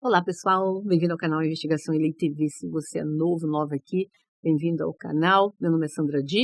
Olá pessoal, bem-vindo ao canal Investigação Elite TV. Se você é nova aqui, bem-vindo ao canal. Meu nome é Sandra Di,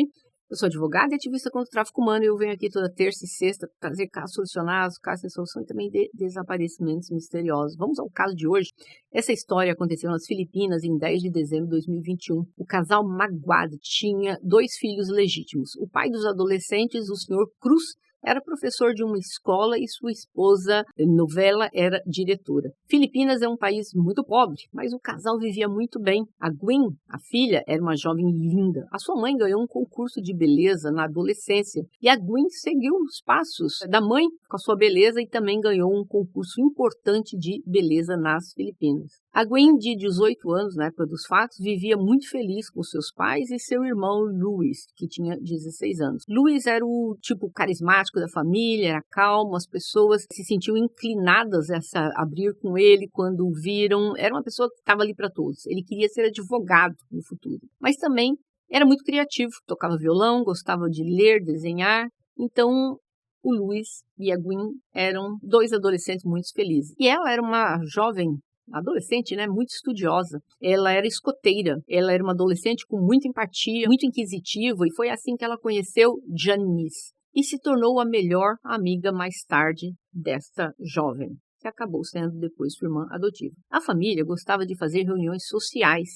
eu sou advogada e ativista contra o tráfico humano e eu venho aqui toda terça e sexta trazer casos solucionados, casos de solução e também de desaparecimentos misteriosos. Vamos ao caso de hoje. Essa história aconteceu nas Filipinas em 10 de dezembro de 2021. O casal Maguad tinha 2 filhos legítimos. O pai dos adolescentes, o Sr. Cruz, era professor de uma escola e sua esposa, Novela, era diretora. Filipinas é um país muito pobre, mas o casal vivia muito bem. A Gwen, a filha, era uma jovem linda. A sua mãe ganhou um concurso de beleza na adolescência e a Gwen seguiu os passos da mãe com a sua beleza e também ganhou um concurso importante de beleza nas Filipinas. A Gwen, de 18 anos, na época dos fatos, vivia muito feliz com seus pais e seu irmão Luis, que tinha 16 anos. Luis era o tipo carismático da família, era calmo, as pessoas se sentiam inclinadas a abrir com ele quando o viram. Era uma pessoa que estava ali para todos. Ele queria ser advogado no futuro, mas também era muito criativo, tocava violão, gostava de ler, desenhar. Então, o Luis e a Gwen eram 2 adolescentes muito felizes. E ela era uma jovem adolescente, né, muito estudiosa. Ela era escoteira, ela era uma adolescente com muita empatia, muito inquisitiva, e foi assim que ela conheceu Janice e se tornou a melhor amiga mais tarde desta jovem, que acabou sendo depois sua irmã adotiva. A família gostava de fazer reuniões sociais,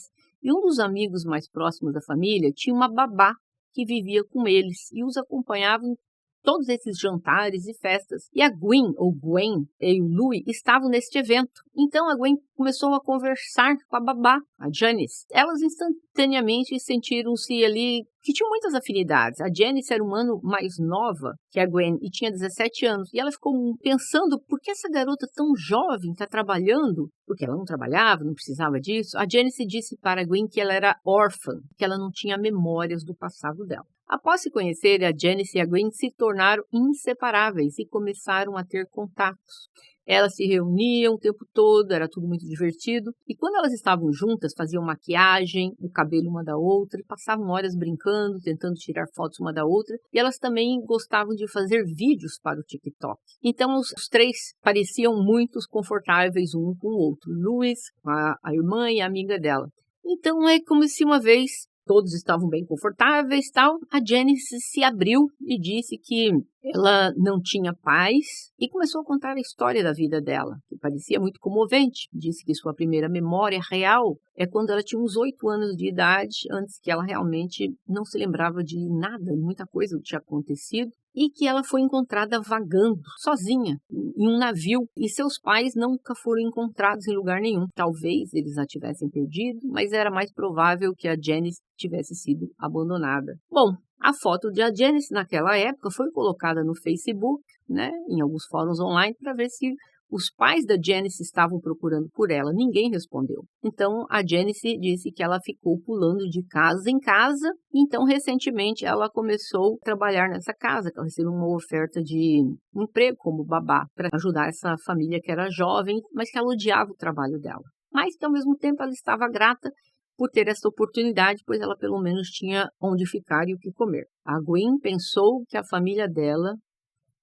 e um dos amigos mais próximos da família tinha uma babá que vivia com eles e os acompanhava em todos esses jantares e festas. E a Gwen, ou Gwen, e o Louis estavam neste evento. Então a Gwen começou a conversar com a babá, a Janice. Elas instantaneamente sentiram-se ali que tinham muitas afinidades. A Janice era um ano mais nova que a Gwen e tinha 17 anos. E ela ficou pensando, por que essa garota tão jovem está trabalhando? Porque ela não trabalhava, não precisava disso. A Janice disse para a Gwen que ela era órfã, que ela não tinha memórias do passado dela. Após se conhecerem, a Janice e a Gwen se tornaram inseparáveis e começaram a ter contatos. Elas se reuniam o tempo todo, era tudo muito divertido. E quando elas estavam juntas, faziam maquiagem, o cabelo uma da outra, e passavam horas brincando, tentando tirar fotos uma da outra. E elas também gostavam de fazer vídeos para o TikTok. Então os 3 pareciam muito confortáveis um com o outro. Luis, a irmã e a amiga dela. Então é como se uma vez todos estavam bem confortáveis, tal. A Janice se abriu e disse que ela não tinha pais e começou a contar a história da vida dela, que parecia muito comovente. Disse que sua primeira memória real é quando ela tinha uns 8 anos de idade, antes que ela realmente não se lembrava de nada, muita coisa tinha acontecido. E que ela foi encontrada vagando, sozinha, em um navio. E seus pais nunca foram encontrados em lugar nenhum. Talvez eles a tivessem perdido, mas era mais provável que a Janice tivesse sido abandonada. Bom, a foto de a Janice naquela época foi colocada no Facebook, né, em alguns fóruns online, para ver se os pais da Janice estavam procurando por ela. Ninguém respondeu. Então, a Janice disse que ela ficou pulando de casa em casa. Então, recentemente, ela começou a trabalhar nessa casa, que ela recebeu uma oferta de emprego como babá, para ajudar essa família que era jovem, mas que ela odiava o trabalho dela. Mas que, ao mesmo tempo, ela estava grata por ter essa oportunidade, pois ela pelo menos tinha onde ficar e o que comer. A Gwen pensou que a família dela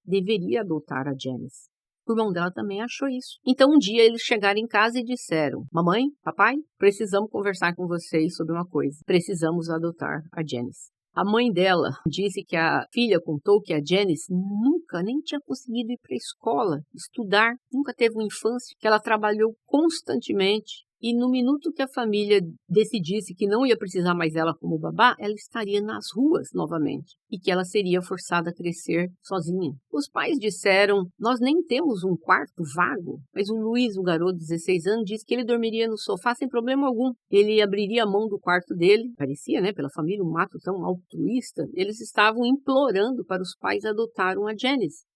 deveria adotar a Janice. O irmão dela também achou isso. Então, um dia, eles chegaram em casa e disseram: mamãe, papai, precisamos conversar com vocês sobre uma coisa. Precisamos adotar a Janice. A mãe dela disse que a filha contou que a Janice nunca nem tinha conseguido ir para a escola, estudar, nunca teve uma infância, que ela trabalhou constantemente. E no minuto que a família decidisse que não ia precisar mais dela como babá, ela estaria nas ruas novamente e que ela seria forçada a crescer sozinha. Os pais disseram: nós nem temos um quarto vago, mas o Luiz, o garoto de 16 anos, disse que ele dormiria no sofá sem problema algum. Ele abriria a mão do quarto dele, parecia, né, pela família, um ato tão altruísta. Eles estavam implorando para os pais adotarem a Janice.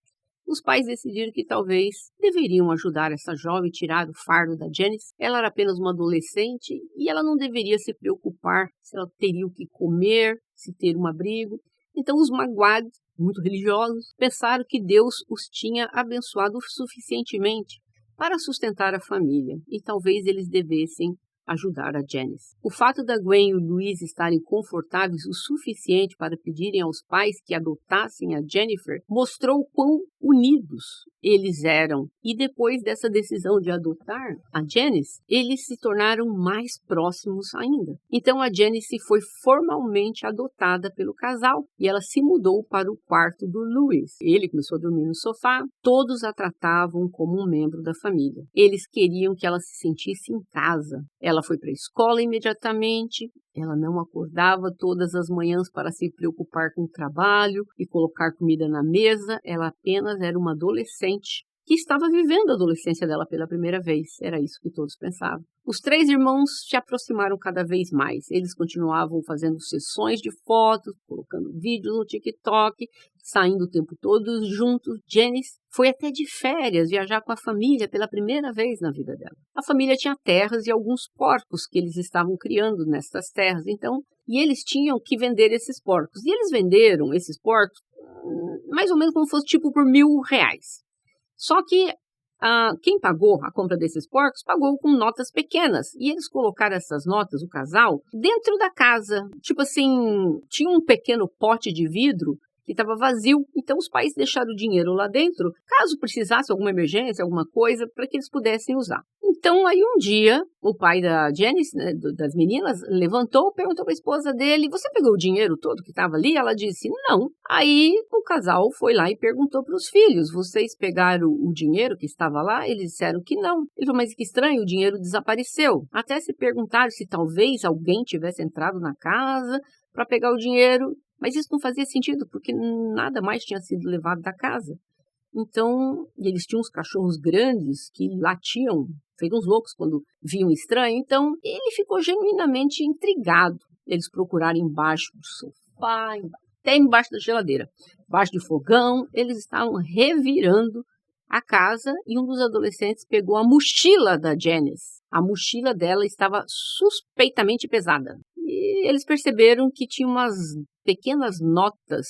Os pais decidiram que talvez deveriam ajudar essa jovem a tirar o fardo da Janice. Ela era apenas uma adolescente e ela não deveria se preocupar se ela teria o que comer, se ter um abrigo. Então os Maguad, muito religiosos, pensaram que Deus os tinha abençoado suficientemente para sustentar a família e talvez eles devessem ajudar a Janice. O fato da Gwen e o Louis estarem confortáveis o suficiente para pedirem aos pais que adotassem a Jennifer mostrou quão unidos eles eram. E depois dessa decisão de adotar a Janice, eles se tornaram mais próximos ainda. Então a Janice foi formalmente adotada pelo casal e ela se mudou para o quarto do Louis. Ele começou a dormir no sofá, todos a tratavam como um membro da família. Eles queriam que ela se sentisse em casa. Ela foi para a escola imediatamente. Ela não acordava todas as manhãs para se preocupar com o trabalho e colocar comida na mesa. Ela apenas era uma adolescente que estava vivendo a adolescência dela pela primeira vez. Era isso que todos pensavam. Os 3 irmãos se aproximaram cada vez mais. Eles continuavam fazendo sessões de fotos, colocando vídeos no TikTok, saindo o tempo todo juntos. Janice foi até de férias viajar com a família pela primeira vez na vida dela. A família tinha terras e alguns porcos que eles estavam criando nestas terras. Então, e eles tinham que vender esses porcos. E eles venderam esses porcos mais ou menos como fosse tipo por R$1.000. Só que quem pagou a compra desses porcos pagou com notas pequenas. E eles colocaram essas notas, o casal, dentro da casa. Tipo assim, tinha um pequeno pote de vidro que estava vazio. Então os pais deixaram o dinheiro lá dentro, caso precisasse alguma emergência, alguma coisa, para que eles pudessem usar. Então aí um dia, o pai da Janice, né, das meninas, levantou, perguntou para a esposa dele: você pegou o dinheiro todo que estava ali? Ela disse: não. Aí o casal foi lá e perguntou para os filhos: vocês pegaram o dinheiro que estava lá? Eles disseram que não. Ele falou: mas que estranho, o dinheiro desapareceu. Até se perguntaram se talvez alguém tivesse entrado na casa para pegar o dinheiro. Mas isso não fazia sentido, porque nada mais tinha sido levado da casa. Então, eles tinham uns cachorros grandes que latiam, feitos uns loucos quando viam estranho. Então, ele ficou genuinamente intrigado. Eles procuraram embaixo do sofá, até embaixo da geladeira, embaixo do fogão. Eles estavam revirando a casa e um dos adolescentes pegou a mochila da Janice. A mochila dela estava suspeitamente pesada. E eles perceberam que tinha umas pequenas notas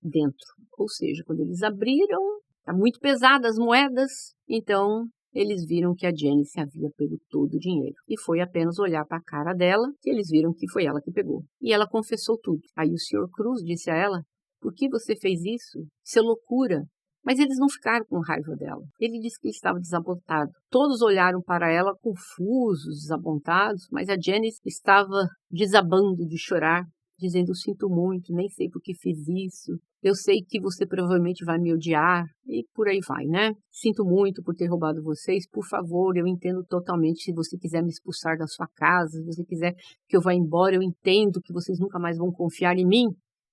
dentro. Ou seja, quando eles abriram, está muito pesada as moedas. Então, eles viram que a Janice havia pego todo o dinheiro. E foi apenas olhar para a cara dela que eles viram que foi ela que pegou. E ela confessou tudo. Aí o Sr. Cruz disse a ela: por que você fez isso? Isso é loucura. Mas eles não ficaram com raiva dela. Ele disse que estava desapontado. Todos olharam para ela confusos, desapontados, mas a Janice estava desabando de chorar, dizendo: eu sinto muito, nem sei por que fiz isso. Eu sei que você provavelmente vai me odiar. E por aí vai, né? Sinto muito por ter roubado vocês. Por favor, eu entendo totalmente se você quiser me expulsar da sua casa, se você quiser que eu vá embora, eu entendo que vocês nunca mais vão confiar em mim.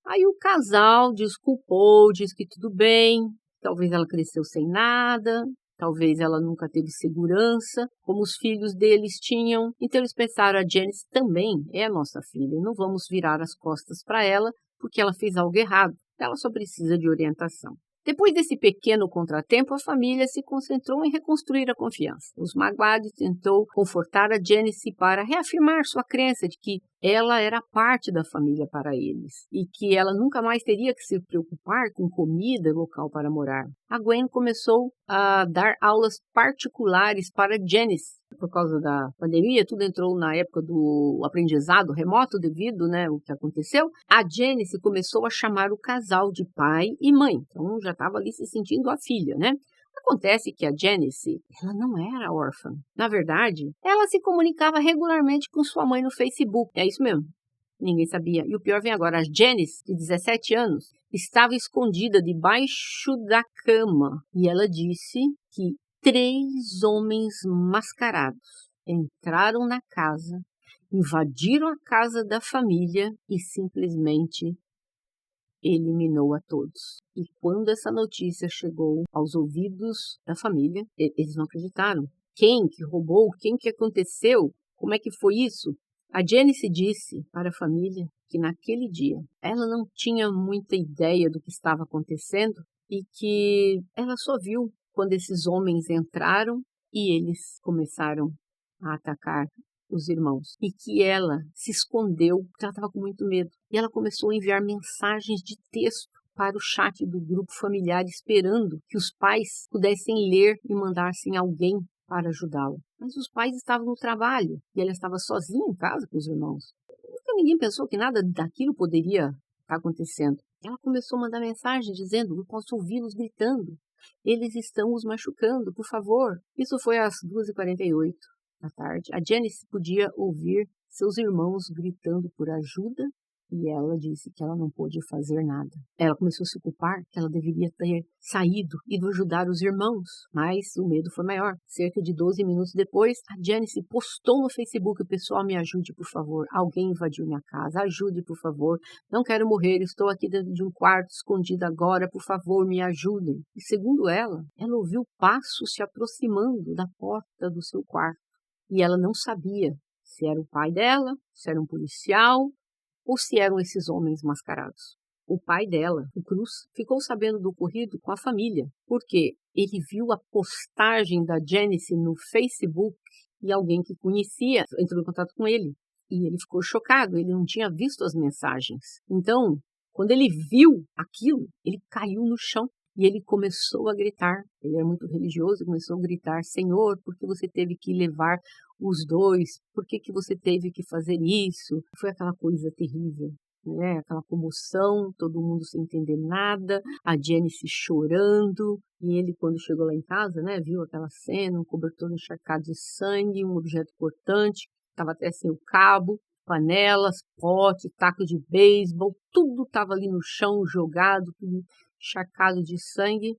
Aí o casal desculpou, disse que tudo bem. Talvez ela cresceu sem nada, talvez ela nunca teve segurança, como os filhos deles tinham. Então eles pensaram: a Janice também é a nossa filha, não vamos virar as costas para ela porque ela fez algo errado. Ela só precisa de orientação. Depois desse pequeno contratempo, a família se concentrou em reconstruir a confiança. Os Maguade tentou confortar a Janice para reafirmar sua crença de que ela era parte da família para eles e que ela nunca mais teria que se preocupar com comida e local para morar. A Gwen começou a dar aulas particulares para Janice. Por causa da pandemia, tudo entrou na época do aprendizado remoto devido, né, o que aconteceu. A Janice começou a chamar o casal de pai e mãe. Então já estava ali se sentindo a filha, né? Acontece que a Janice, ela não era órfã. Na verdade, ela se comunicava regularmente com sua mãe no Facebook. É isso mesmo. Ninguém sabia. E o pior vem agora. A Janice, de 17 anos, estava escondida debaixo da cama. E ela disse que 3 homens mascarados entraram na casa, invadiram a casa da família e simplesmente eliminou a todos. E quando essa notícia chegou aos ouvidos da família, eles não acreditaram. Quem que roubou? Quem que aconteceu? Como é que foi isso? A Janice disse para a família que naquele dia ela não tinha muita ideia do que estava acontecendo e que ela só viu quando esses homens entraram e eles começaram a atacar os irmãos. E que ela se escondeu, porque ela estava com muito medo. E ela começou a enviar mensagens de texto para o chat do grupo familiar, esperando que os pais pudessem ler e mandassem alguém para ajudá-la. Mas os pais estavam no trabalho e ela estava sozinha em casa com os irmãos. Então ninguém pensou que nada daquilo poderia estar acontecendo. Ela começou a mandar mensagem dizendo: eu posso ouvi-los gritando. Eles estão os machucando, por favor. Isso foi às 2h48 da tarde. A Janice podia ouvir seus irmãos gritando por ajuda e ela disse que ela não pôde fazer nada. Ela começou a se culpar que ela deveria ter saído e ido ajudar os irmãos, mas o medo foi maior. Cerca de 12 minutos depois, a Janice postou no Facebook: pessoal, me ajude, por favor. Alguém invadiu minha casa. Ajude, por favor. Não quero morrer. Estou aqui dentro de um quarto escondido agora. Por favor, me ajudem. E segundo ela ouviu passos se aproximando da porta do seu quarto. E ela não sabia se era o pai dela, se era um policial ou se eram esses homens mascarados. O pai dela, o Cruz, ficou sabendo do ocorrido com a família, porque ele viu a postagem da Janice no Facebook e alguém que conhecia entrou em contato com ele. E ele ficou chocado, ele não tinha visto as mensagens. Então, quando ele viu aquilo, ele caiu no chão. E ele começou a gritar, ele era muito religioso, começou a gritar: Senhor, por que você teve que levar os dois? Por que você teve que fazer isso? Foi aquela coisa terrível, né? Aquela comoção, todo mundo sem entender nada, a Janice chorando. E ele, quando chegou lá em casa, né, viu aquela cena, um cobertor encharcado de sangue, um objeto cortante, estava até sem o cabo, panelas, pote, taco de beisebol, tudo estava ali no chão, jogado, tudo encharcado de sangue.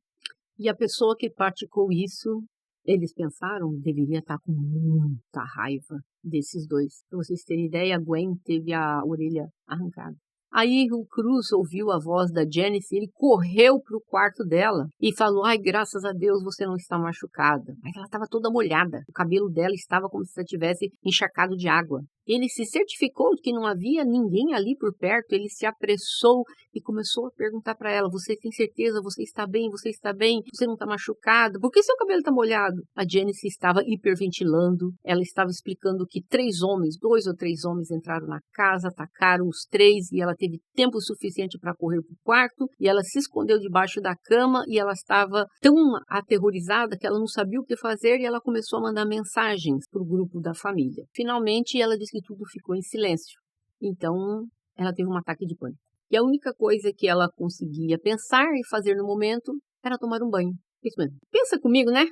E a pessoa que praticou isso, eles pensaram, deveria estar com muita raiva desses dois. Para vocês terem ideia, a Gwen teve a orelha arrancada. Aí o Cruz ouviu a voz da Janice, ele correu para o quarto dela e falou: ai, graças a Deus você não está machucada. Mas ela estava toda molhada, o cabelo dela estava como se ela tivesse encharcado de água. Ele se certificou de que não havia ninguém ali por perto, ele se apressou e começou a perguntar para ela: você tem certeza? Você está bem? Você está bem? Você não está machucada? Por que seu cabelo está molhado? A Janice estava hiperventilando, ela estava explicando que 2 ou 3 homens entraram na casa, atacaram os 3 e ela teve tempo suficiente para correr para o quarto e ela se escondeu debaixo da cama e ela estava tão aterrorizada que ela não sabia o que fazer e ela começou a mandar mensagens para o grupo da família. Finalmente, ela disse que tudo ficou em silêncio. Então, ela teve um ataque de pânico. E a única coisa que ela conseguia pensar e fazer no momento era tomar um banho. Isso mesmo. Pensa comigo, né?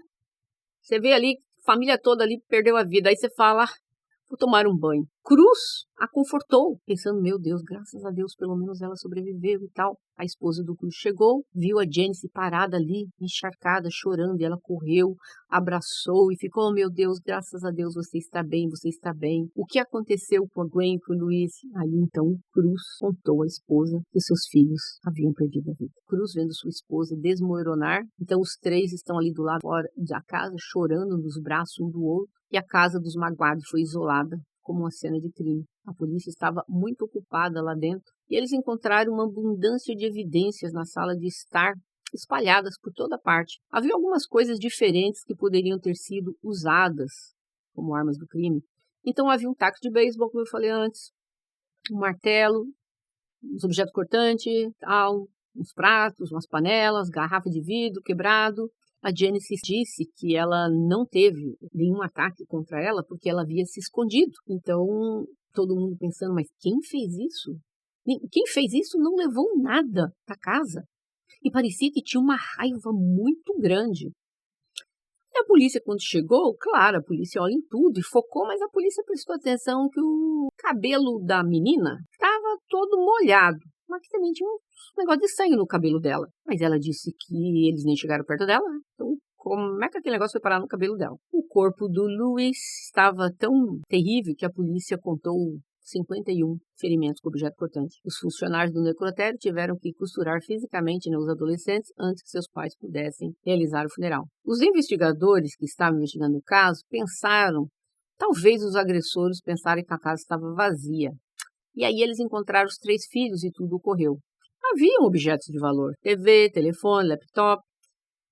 Você vê ali, a família toda ali perdeu a vida. Aí você fala: vou tomar um banho. Cruz a confortou, pensando: meu Deus, graças a Deus, pelo menos ela sobreviveu e tal. A esposa do Cruz chegou, viu a Janice parada ali, encharcada, chorando, e ela correu, abraçou e ficou: oh, meu Deus, graças a Deus, você está bem, você está bem. O que aconteceu com a Gwen e com o Luiz? Aí então Cruz contou à esposa que seus filhos haviam perdido a vida. Cruz, vendo sua esposa desmoronar, então os 3 estão ali do lado fora da casa, chorando nos braços um do outro, e a casa dos magoados foi isolada como uma cena de crime. A polícia estava muito ocupada lá dentro e eles encontraram uma abundância de evidências na sala de estar, espalhadas por toda parte. Havia algumas coisas diferentes que poderiam ter sido usadas como armas do crime. Então havia um taco de beisebol, como eu falei antes, um martelo, uns objetos cortantes, tal, uns pratos, umas panelas, garrafa de vidro quebrado. A Janice disse que ela não teve nenhum ataque contra ela porque ela havia se escondido. Então, todo mundo pensando: mas quem fez isso? Quem fez isso não levou nada para casa. E parecia que tinha uma raiva muito grande. E a polícia, quando chegou, claro, a polícia olha em tudo e focou, mas a polícia prestou atenção que o cabelo da menina estava todo molhado. Mas que também tinha um negócio de sangue no cabelo dela. Mas ela disse que eles nem chegaram perto dela. Então, como é que aquele negócio foi parar no cabelo dela? O corpo do Luiz estava tão terrível que a polícia contou 51 ferimentos com objeto cortante. Os funcionários do necrotério tiveram que costurar fisicamente nos adolescentes antes que seus pais pudessem realizar o funeral. Os investigadores que estavam investigando o caso pensaram, talvez os agressores pensaram que a casa estava vazia. E aí eles encontraram os 3 filhos e tudo ocorreu. Haviam objetos de valor: TV, telefone, laptop.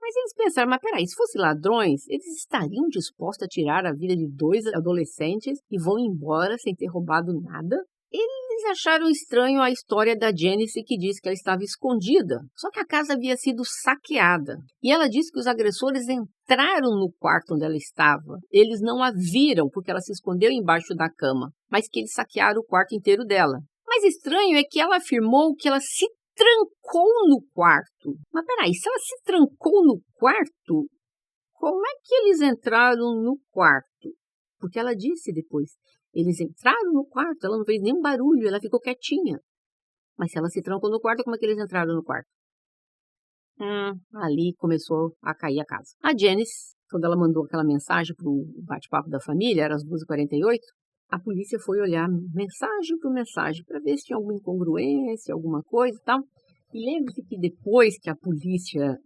Mas eles pensaram: mas peraí, se fossem ladrões, eles estariam dispostos a tirar a vida de 2 adolescentes e vão embora sem ter roubado nada? Eles Eles acharam estranho a história da Janice, que disse que ela estava escondida. Só que a casa havia sido saqueada. E ela disse que os agressores entraram no quarto onde ela estava. Eles não a viram porque ela se escondeu embaixo da cama, mas que eles saquearam o quarto inteiro dela. Mais estranho é que ela afirmou que ela se trancou no quarto. Mas peraí, se ela se trancou no quarto, como é que eles entraram no quarto? Porque ela disse depois, eles entraram no quarto, ela não fez nenhum barulho, ela ficou quietinha. Mas se ela se trancou no quarto, como é que eles entraram no quarto? Ali começou a cair a casa. A Janice, quando ela mandou aquela mensagem para o bate-papo da família, era às 2h48, a polícia foi olhar mensagem por mensagem para ver se tinha alguma incongruência, alguma coisa e tal. E lembre-se que depois que a polícia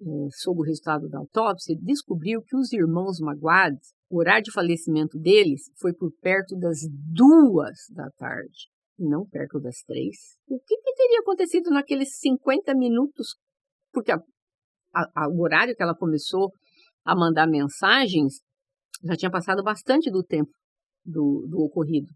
soube o resultado da autópsia, descobriu que os irmãos Maguad, o horário de falecimento deles foi por perto das 2h, e não perto das 3. O que teria acontecido naqueles 50 minutos? Porque o horário que ela começou a mandar mensagens já tinha passado bastante do tempo do ocorrido.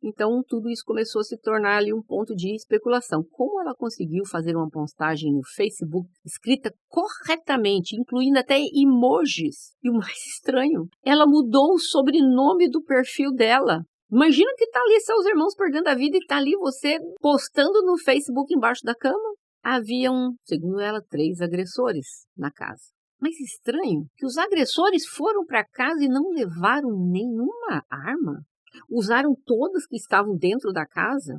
Então, tudo isso começou a se tornar ali um ponto de especulação. Como ela conseguiu fazer uma postagem no Facebook escrita corretamente, incluindo até emojis? E o mais estranho, ela mudou o sobrenome do perfil dela. Imagina que tá ali seus irmãos perdendo a vida e tá ali você postando no Facebook embaixo da cama. Haviam, segundo ela, 3 agressores na casa. Mas estranho que os agressores foram para casa e não levaram nenhuma arma. Usaram todas que estavam dentro da casa.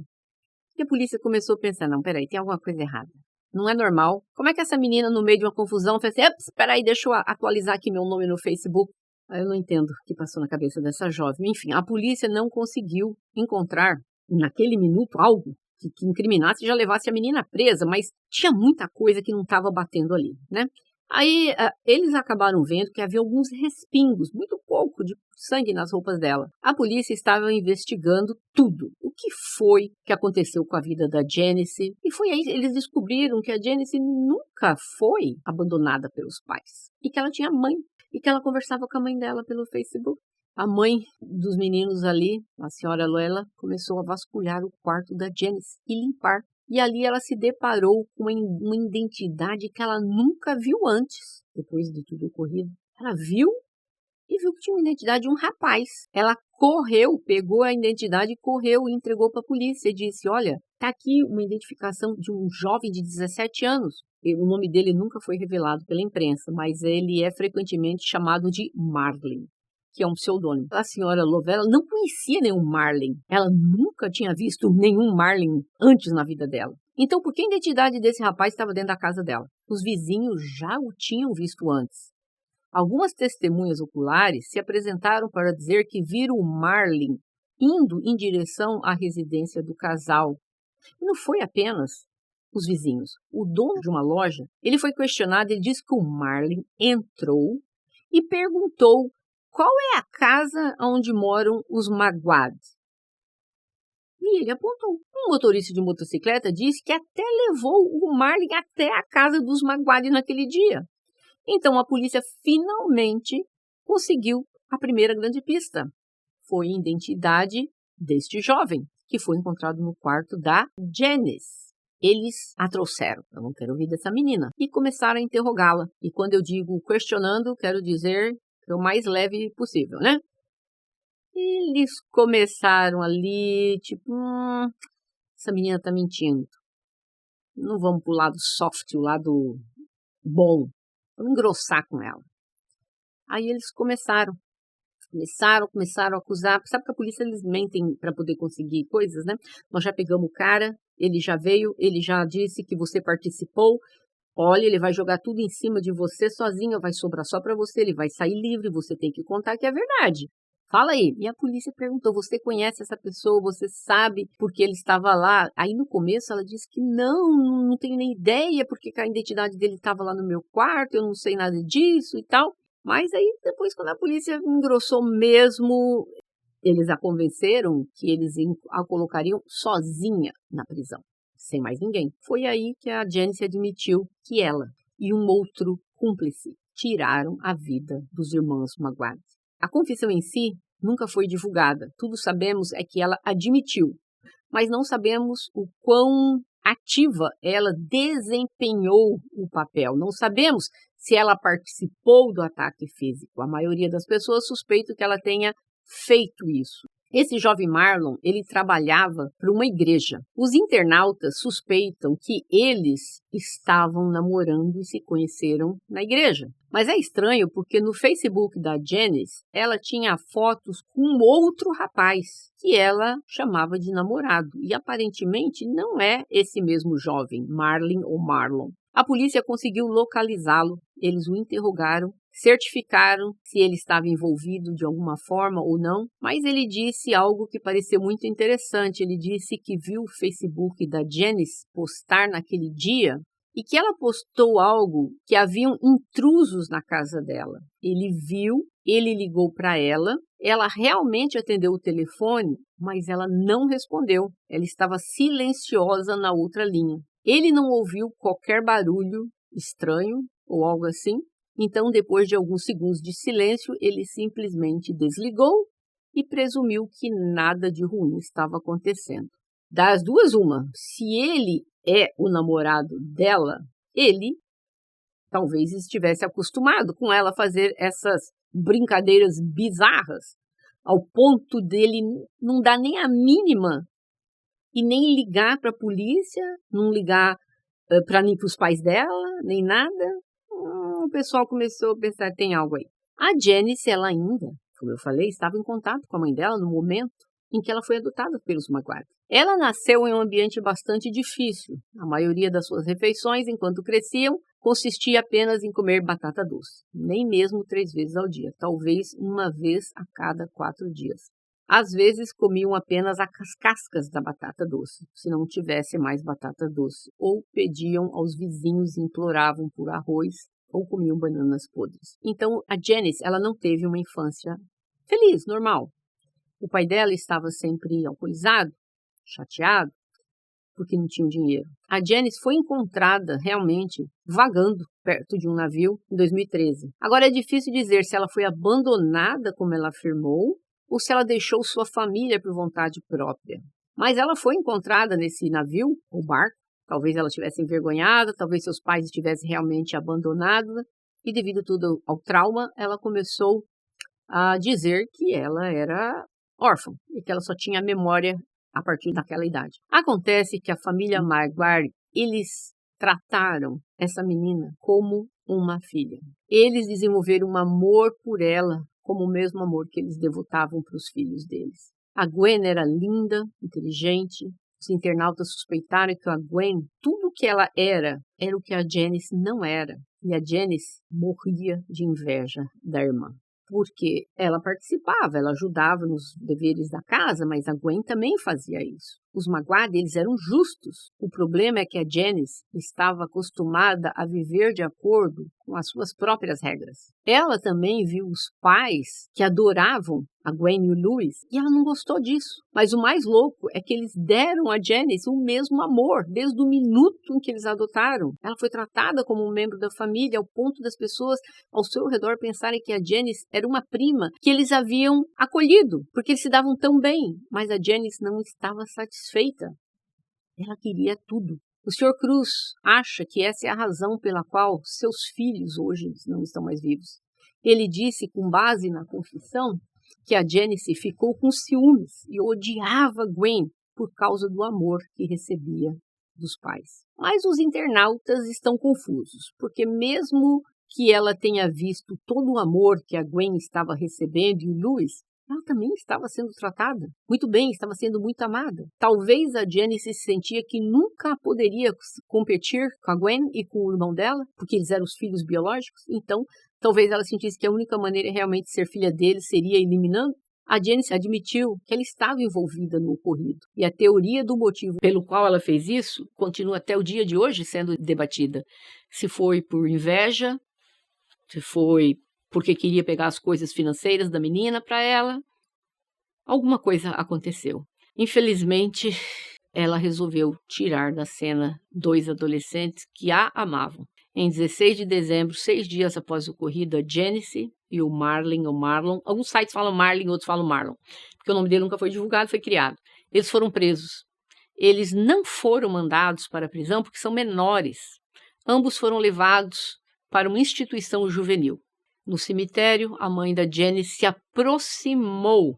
E a polícia começou a pensar, não, peraí, tem alguma coisa errada. Não é normal. Como é que essa menina, no meio de uma confusão, fez assim, peraí, deixa eu atualizar aqui meu nome no Facebook. Eu não entendo o que passou na cabeça dessa jovem. Enfim, a polícia não conseguiu encontrar, naquele minuto, algo que incriminasse e já levasse a menina presa, mas tinha muita coisa que não estava batendo ali, né? Aí eles acabaram vendo que havia alguns respingos, muito pouco de sangue nas roupas dela. A polícia estava investigando tudo. O que foi que aconteceu com a vida da Janice? E foi aí que eles descobriram que a Janice nunca foi abandonada pelos pais. E que ela tinha mãe. E que ela conversava com a mãe dela pelo Facebook. A mãe dos meninos ali, a senhora Luella, começou a vasculhar o quarto da Janice e limpar. E ali ela se deparou com uma identidade que ela nunca viu antes, depois de tudo ocorrido. Ela viu e viu que tinha uma identidade de um rapaz. Ela correu, pegou a identidade, correu e entregou para a polícia e disse, olha, está aqui uma identificação de um jovem de 17 anos. O nome dele nunca foi revelado pela imprensa, mas ele é frequentemente chamado de Marlin, que é um pseudônimo. A senhora Lovella não conhecia nenhum Marlin. Ela nunca tinha visto nenhum Marlin antes na vida dela. Então, por que a identidade desse rapaz estava dentro da casa dela? Os vizinhos já o tinham visto antes. Algumas testemunhas oculares se apresentaram para dizer que viram o Marlin indo em direção à residência do casal. E não foi apenas os vizinhos. O dono de uma loja, ele foi questionado, ele disse que o Marlin entrou e perguntou qual é a casa onde moram os Maguad? E ele apontou. Um motorista de motocicleta disse que até levou o Marlin até a casa dos Maguad naquele dia. Então a polícia finalmente conseguiu a primeira grande pista. Foi a identidade deste jovem, que foi encontrado no quarto da Janice. Eles a trouxeram, eu não quero ouvir dessa menina, e começaram a interrogá-la. E quando eu digo questionando, quero dizer o mais leve possível, né? Eles começaram ali, tipo, essa menina tá mentindo. Não vamos pro lado soft, o lado bom. Vamos engrossar com ela. Aí eles começaram a acusar. Sabe que a polícia, eles mentem para poder conseguir coisas, né? Nós já pegamos o cara, ele já veio, ele já disse que você participou. Olha, ele vai jogar tudo em cima de você sozinho, vai sobrar só para você, ele vai sair livre, você tem que contar que é verdade. Fala aí. E a polícia perguntou, você conhece essa pessoa, você sabe porque ele estava lá? Aí no começo ela disse que não tenho nem ideia porque a identidade dele estava lá no meu quarto, eu não sei nada disso e tal. Mas aí depois quando a polícia engrossou mesmo, eles a convenceram que eles a colocariam sozinha na prisão. Sem mais ninguém. Foi aí que a Janice admitiu que ela e um outro cúmplice tiraram a vida dos irmãos Maguad. A confissão em si nunca foi divulgada. Tudo sabemos é que ela admitiu. mas não sabemos o quão ativa ela desempenhou o papel. Não sabemos se ela participou do ataque físico. A maioria das pessoas suspeita que ela tenha feito isso. Esse jovem Marlon, ele trabalhava para uma igreja. Os internautas suspeitam que eles estavam namorando e se conheceram na igreja. Mas é estranho porque no Facebook da Janice, ela tinha fotos com outro rapaz que ela chamava de namorado. E aparentemente não é esse mesmo jovem, Marlin ou Marlon. A polícia conseguiu localizá-lo, eles o interrogaram, certificaram se ele estava envolvido de alguma forma ou não, mas ele disse algo que pareceu muito interessante. Ele disse que viu o Facebook da Janice postar naquele dia e que ela postou algo que haviam intrusos na casa dela. Ele viu, ele ligou para ela realmente atendeu o telefone, mas ela não respondeu. Ela estava silenciosa na outra linha. Ele não ouviu qualquer barulho estranho ou algo assim. Então, depois de alguns segundos de silêncio, ele simplesmente desligou e presumiu que nada de ruim estava acontecendo. Das duas, uma. Se ele é o namorado dela, ele talvez estivesse acostumado com ela fazer essas brincadeiras bizarras, ao ponto dele não dar nem a mínima e nem ligar para a polícia, não ligar para os pais dela, nem nada. O pessoal começou a pensar, tem algo aí. A Janice, ela ainda, como eu falei, estava em contato com a mãe dela no momento em que ela foi adotada pelos Maguire. Ela nasceu em um ambiente bastante difícil. A maioria das suas refeições, enquanto cresciam, consistia apenas em comer batata doce. Nem mesmo 3 vezes ao dia, talvez uma vez a cada 4 dias. Às vezes comiam apenas as cascas da batata doce, se não tivesse mais batata doce, ou pediam aos vizinhos e imploravam por arroz, ou comiam bananas podres. Então, a Janice, ela não teve uma infância feliz, normal. O pai dela estava sempre alcoolizado, chateado, porque não tinha dinheiro. A Janice foi encontrada realmente vagando perto de um navio em 2013. Agora é difícil dizer se ela foi abandonada, como ela afirmou, ou se ela deixou sua família por vontade própria. Mas ela foi encontrada nesse navio, ou barco. Talvez ela estivesse envergonhada, talvez seus pais estivessem realmente abandonados. E devido tudo ao trauma, ela começou a dizer que ela era órfã e que ela só tinha memória a partir daquela idade. Acontece que a família Maguire, eles trataram essa menina como uma filha. Eles desenvolveram um amor por ela, como o mesmo amor que eles devotavam para os filhos deles. A Gwen era linda, inteligente. Os internautas suspeitaram que a Gwen, tudo o que ela era o que a Janice não era. E a Janice morria de inveja da irmã. Porque ela participava, ela ajudava nos deveres da casa, mas a Gwen também fazia isso. Os Maguire, eles eram justos. O problema é que a Janice estava acostumada a viver de acordo com as suas próprias regras. Ela também viu os pais que adoravam a Gwen e o Louis, e ela não gostou disso. Mas o mais louco é que eles deram a Janice o mesmo amor, desde o minuto em que eles a adotaram. Ela foi tratada como um membro da família, ao ponto das pessoas ao seu redor pensarem que a Janice era uma prima que eles haviam acolhido, porque eles se davam tão bem. Mas a Janice não estava satisfeita. Ela queria tudo. O Sr. Cruz acha que essa é a razão pela qual seus filhos hoje não estão mais vivos. Ele disse, com base na confissão, que a Janice ficou com ciúmes e odiava Gwen por causa do amor que recebia dos pais. Mas os internautas estão confusos, porque mesmo que ela tenha visto todo o amor que a Gwen estava recebendo e o Louis, ela também estava sendo tratada muito bem, estava sendo muito amada. Talvez a Janice se sentia que nunca poderia competir com a Gwen e com o irmão dela, porque eles eram os filhos biológicos, então talvez ela sentisse que a única maneira realmente de ser filha dele seria eliminando. A Janice admitiu que ela estava envolvida no ocorrido. E a teoria do motivo pelo qual ela fez isso continua até o dia de hoje sendo debatida. Se foi por inveja, se foi porque queria pegar as coisas financeiras da menina para ela. Alguma coisa aconteceu. Infelizmente, ela resolveu tirar da cena 2 adolescentes que a amavam. Em 16 de dezembro, 6 dias após o ocorrido, a Janice e o Marlin, ou Marlon, alguns sites falam Marlin, outros falam Marlon, porque o nome dele nunca foi divulgado, foi criado. Eles foram presos. eles não foram mandados para a prisão porque são menores. Ambos foram levados para uma instituição juvenil. No cemitério, a mãe da Janice se aproximou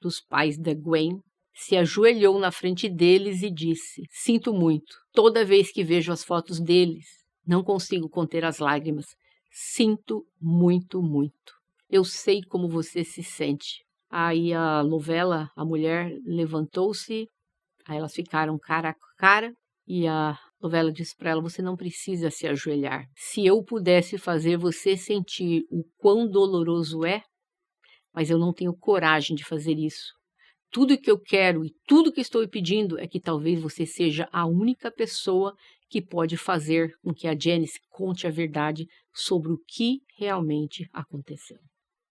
dos pais da Gwen, se ajoelhou na frente deles e disse: "Sinto muito. Toda vez que vejo as fotos deles, não consigo conter as lágrimas. Sinto muito, muito. Eu sei como você se sente." Aí a Lovella, a mulher, levantou-se, aí elas ficaram cara a cara e a Lovella disse para ela: "Você não precisa se ajoelhar. Se eu pudesse fazer você sentir o quão doloroso é, mas eu não tenho coragem de fazer isso. Tudo que eu quero e tudo que estou pedindo é que talvez você seja a única pessoa que pode fazer com que a Janice conte a verdade sobre o que realmente aconteceu."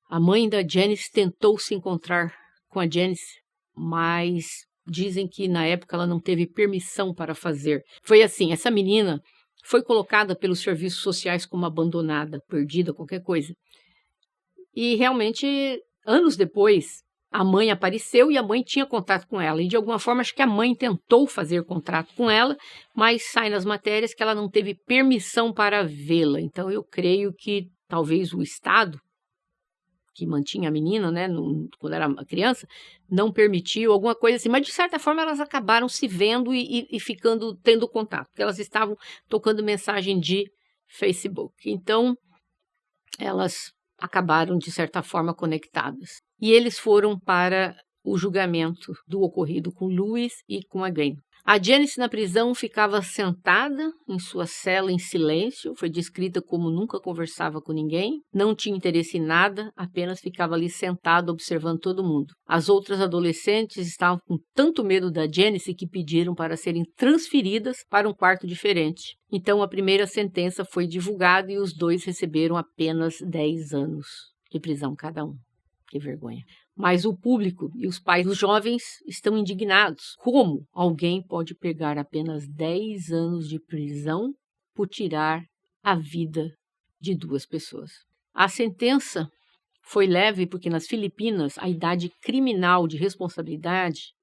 A mãe da Janice tentou se encontrar com a Janice, mas dizem que na época ela não teve permissão para fazer. Foi assim, essa menina foi colocada pelos serviços sociais como abandonada, perdida, qualquer coisa. E realmente, anos depois, a mãe apareceu e a mãe tinha contato com ela. E de alguma forma, acho que a mãe tentou fazer contato com ela, mas sai nas matérias que ela não teve permissão para vê-la. Então, eu creio que talvez o Estado, que mantinha a menina, né, quando era criança, não permitiu, alguma coisa assim. Mas, de certa forma, elas acabaram se vendo e ficando, tendo contato, porque elas estavam tocando mensagem de Facebook. Então, elas acabaram, de certa forma, conectadas. E eles foram para o julgamento do ocorrido com Louis e com a Gwen. A Janice na prisão ficava sentada em sua cela em silêncio, foi descrita como nunca conversava com ninguém, não tinha interesse em nada, apenas ficava ali sentada observando todo mundo. As outras adolescentes estavam com tanto medo da Janice que pediram para serem transferidas para um quarto diferente. Então a primeira sentença foi divulgada e os dois receberam apenas 10 anos de prisão cada um. Que vergonha. Mas o público e os pais dos jovens estão indignados. Como alguém pode pegar apenas 10 anos de prisão por tirar a vida de 2 pessoas? A sentença foi leve porque nas Filipinas a idade criminal de responsabilidade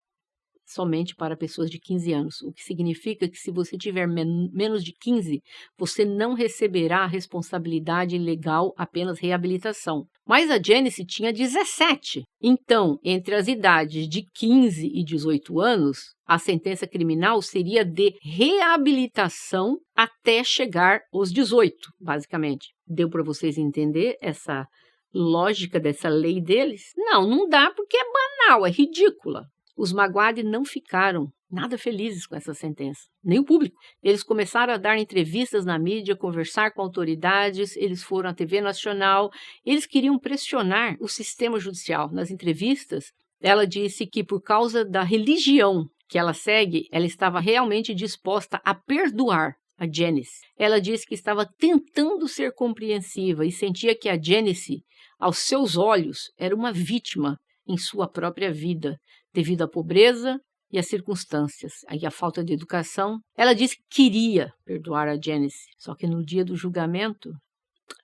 somente para pessoas de 15 anos, o que significa que se você tiver menos de 15, você não receberá responsabilidade legal, apenas reabilitação. Mas a Janice tinha 17. Então, entre as idades de 15 e 18 anos, a sentença criminal seria de reabilitação até chegar aos 18, basicamente. Deu para vocês entender essa lógica dessa lei deles? Não dá porque é banal, é ridícula. Os Maguade não ficaram nada felizes com essa sentença, nem o público. Eles começaram a dar entrevistas na mídia, conversar com autoridades, eles foram à TV Nacional, eles queriam pressionar o sistema judicial. Nas entrevistas, ela disse que por causa da religião que ela segue, ela estava realmente disposta a perdoar a Janice. Ela disse que estava tentando ser compreensiva e sentia que a Janice, aos seus olhos, era uma vítima em sua própria vida, devido à pobreza e às circunstâncias, e à falta de educação. Ela disse que queria perdoar a Janice, só que no dia do julgamento,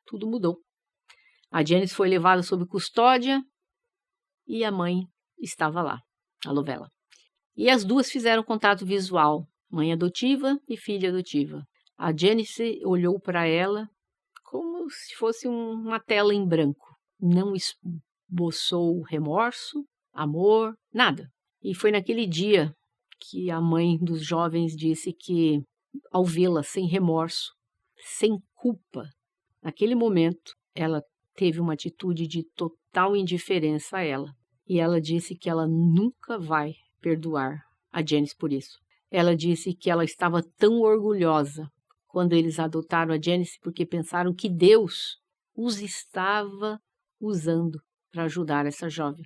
tudo mudou. A Janice foi levada sob custódia e a mãe estava lá, a Lovella. E as duas fizeram contato visual, mãe adotiva e filha adotiva. A Janice olhou para ela como se fosse uma tela em branco. Não esboçou remorso, amor, nada. E foi naquele dia que a mãe dos jovens disse que, ao vê-la sem remorso, sem culpa, naquele momento, ela teve uma atitude de total indiferença a ela. E ela disse que ela nunca vai perdoar a Janice por isso. Ela disse que ela estava tão orgulhosa quando eles adotaram a Janice porque pensaram que Deus os estava usando para ajudar essa jovem.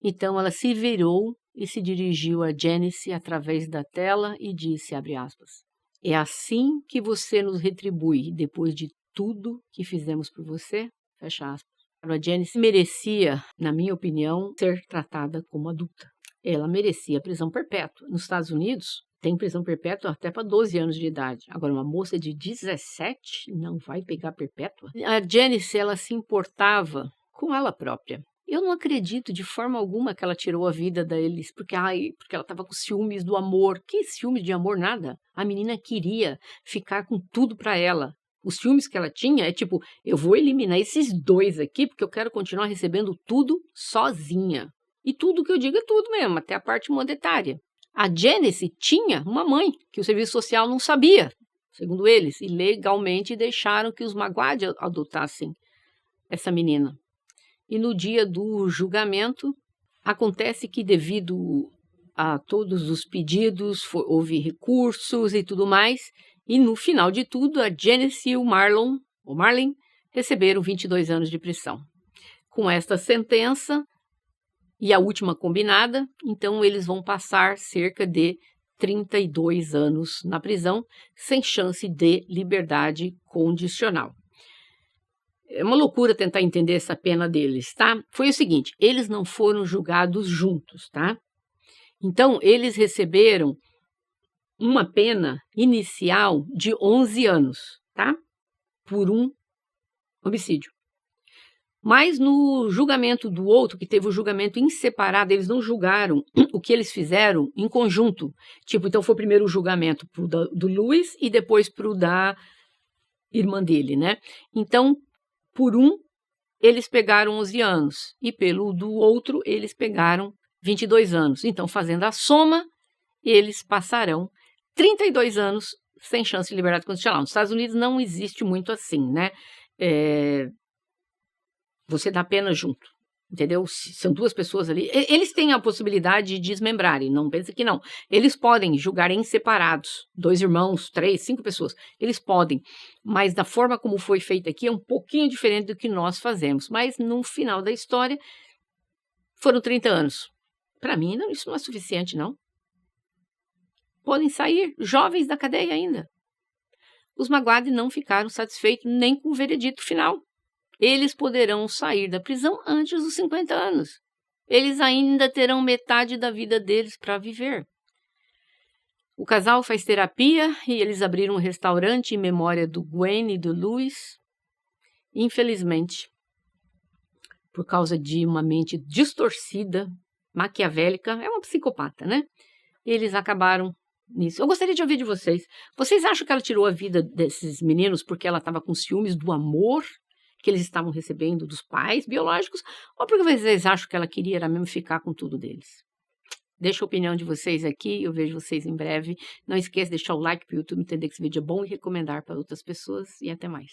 Então ela se virou e se dirigiu a Janice através da tela e disse, abre aspas, "É assim que você nos retribui depois de tudo que fizemos por você?" Fecha aspas. A Janice merecia, na minha opinião, ser tratada como adulta. Ela merecia prisão perpétua. Nos Estados Unidos, tem prisão perpétua até para 12 anos de idade. Agora, uma moça de 17 não vai pegar perpétua? A Janice, ela se importava com ela própria. Eu não acredito de forma alguma que ela tirou a vida da Elis, porque ela estava com ciúmes do amor. Que ciúmes de amor, nada. A menina queria ficar com tudo para ela. Os ciúmes que ela tinha é tipo, eu vou eliminar esses dois aqui, porque eu quero continuar recebendo tudo sozinha. E tudo que eu digo é tudo mesmo, até a parte monetária. A Janice tinha uma mãe, que o serviço social não sabia, segundo eles, e legalmente deixaram que os Maguad adotassem essa menina. E no dia do julgamento, acontece que devido a todos os pedidos, houve recursos e tudo mais, e no final de tudo, a Janice e o Marlin, receberam 22 anos de prisão. Com esta sentença, e a última combinada, então eles vão passar cerca de 32 anos na prisão, sem chance de liberdade condicional. É uma loucura tentar entender essa pena deles, tá? Foi o seguinte, eles não foram julgados juntos, tá? Então, eles receberam uma pena inicial de 11 anos, tá? Por um homicídio. Mas no julgamento do outro, que teve o julgamento em separado, eles não julgaram o que eles fizeram em conjunto. Tipo, então foi primeiro o julgamento do Luiz e depois pro da irmã dele, né? Então, por um, eles pegaram 11 anos e pelo do outro, eles pegaram 22 anos. Então, fazendo a soma, eles passarão 32 anos sem chance de liberdade condicional. Nos Estados Unidos não existe muito assim, né? Você dá pena junto, entendeu? São duas pessoas ali. Eles têm a possibilidade de desmembrarem, não pense que não. Eles podem julgar em separados, 2 irmãos, 3, 5 pessoas. Eles podem, mas da forma como foi feito aqui é um pouquinho diferente do que nós fazemos. Mas no final da história, foram 30 anos. Para mim, não, isso não é suficiente, não. Podem sair jovens da cadeia ainda. Os Maguad não ficaram satisfeitos nem com o veredito final. Eles poderão sair da prisão antes dos 50 anos. Eles ainda terão metade da vida deles para viver. O casal faz terapia e eles abriram um restaurante em memória do Gwen e do Louis. Infelizmente, por causa de uma mente distorcida, maquiavélica, é uma psicopata, né? Eles acabaram nisso. Eu gostaria de ouvir de vocês. Vocês acham que ela tirou a vida desses meninos porque ela estava com ciúmes do amor que eles estavam recebendo dos pais biológicos, ou porque vocês acham que ela queria era mesmo ficar com tudo deles? Deixa a opinião de vocês aqui, eu vejo vocês em breve. Não esqueça de deixar o like para o YouTube entender que esse vídeo é bom e recomendar para outras pessoas, e até mais.